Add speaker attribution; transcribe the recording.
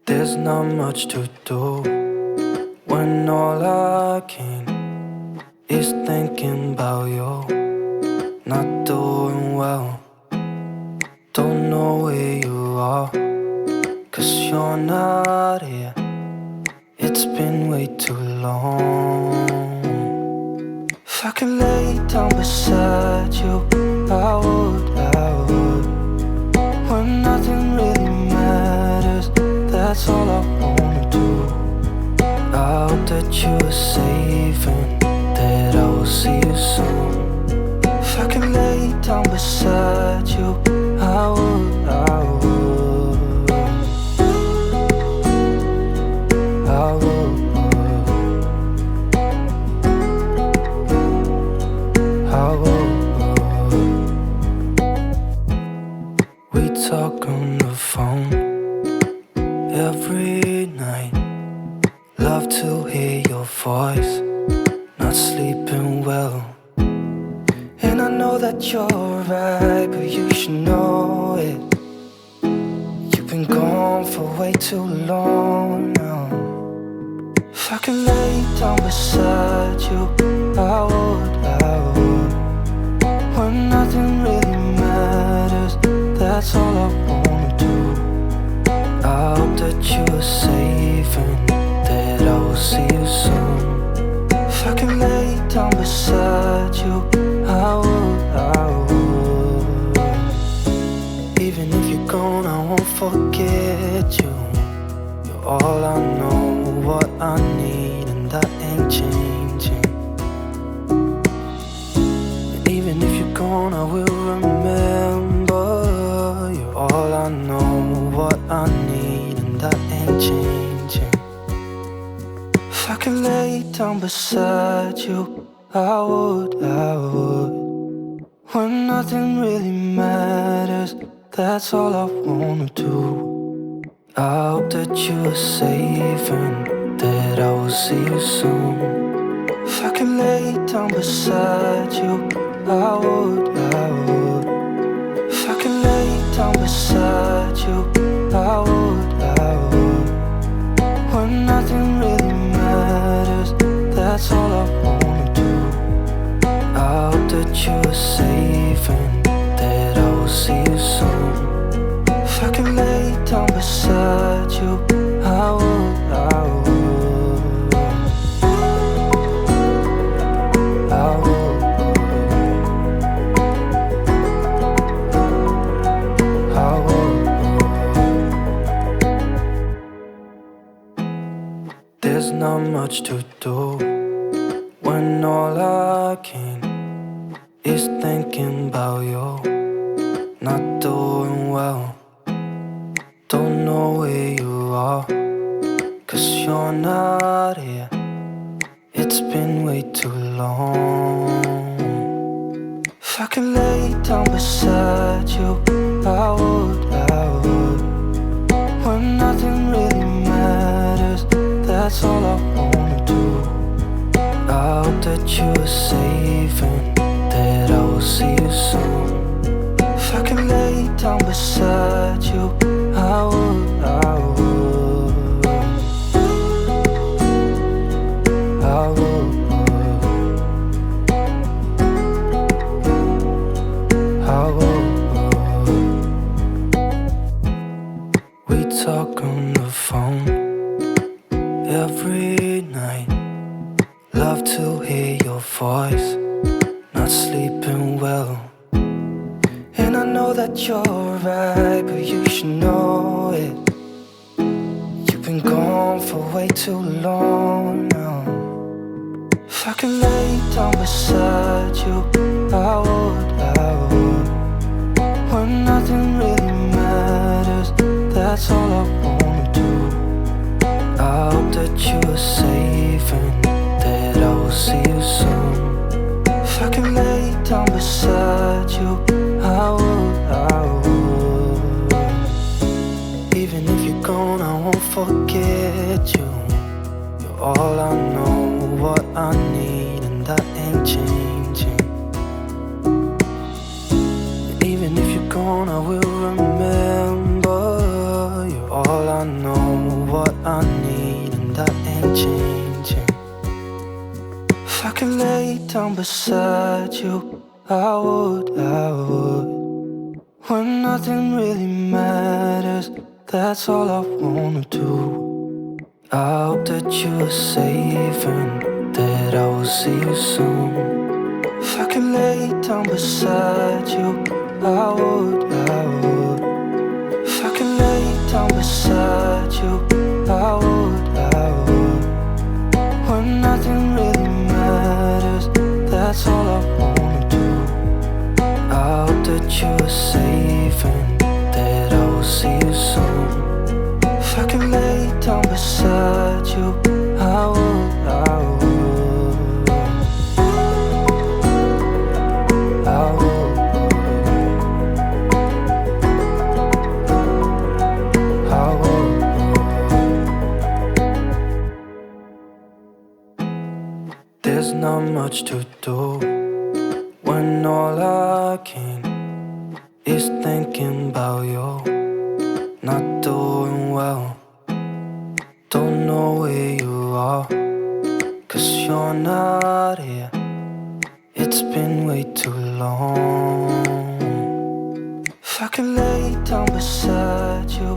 Speaker 1: There's not much to do when all I can is thinking about you. Not doing well, don't know where you are, 'cause you're not here. It's been way too long. If I could lay down beside you, I would. When nothing really matters, that's all I wanna do. I hope that you are safe and that I will see you soon. If I could lay down beside you, I would. I would. We talk on the phone every night. Love to hear your voice. Not sleeping well, and I know that you're right, but you should know it. You've been gone for way too long now. If I could lay down beside you, I would. When nothing really matters, that's all I wanna do. I hope that you are safe and that I will see you soon. If I could lay down beside you, I would. Even if you're gone, I won't forget you. You're all I know, what I need, and that ain't changing. And even if you're gone, I will remember. You're all I know, what I need, and that ain't changing. If I could lay down beside you, I would. When nothing really matters, that's all I wanna do. I hope that you are safe and that I will see you soon. If I could lay down beside you, I would. If I could lay down beside you, I would. When nothing really matters, that's all I wanna do. I hope that you are safe and that I will see you soon. If I could lay down beside you, I would. I would. There's not much to do when all I can is thinking about you. Not doing well, don't know where you are, 'cause you're not here. It's been way too long. If I could lay down beside you, I would. When nothing really matters, that's all I wanna do. I hope that you are safe and that I will see you soon. If I could lay down beside you, I would. I would. We talk on the phone every night. Love to hear your voice. Not sleeping well, and I know that you're right, but you should know it. You've been gone for way too long now. If I could lay down beside you, I would. When nothing really matters, that's all I wanna do. I hope that you are safe and that I will see you soon. If I could lay down beside you, I would. Even if you're gone, I won't forget you. You're all I know, what I need, and that ain't changing. And even if you're gone, I will remember. You're all I know, I need, and that ain't changing. If I could lay down beside you, I would. When nothing really matters, that's all I wanna do. I hope that you are safe and that I will see you soon. If I could lay down beside you, I would. If I could lay down beside you, I would. When nothing really matters, that's all I wanna do. I hope that you are safe and that I will see you soon. If I could lay down beside you, I would. I would. There's not much to do when all I can is thinking about you. Not doing well, don't know where you are, 'cause you're not here. It's been way too long. If I could lay down beside you,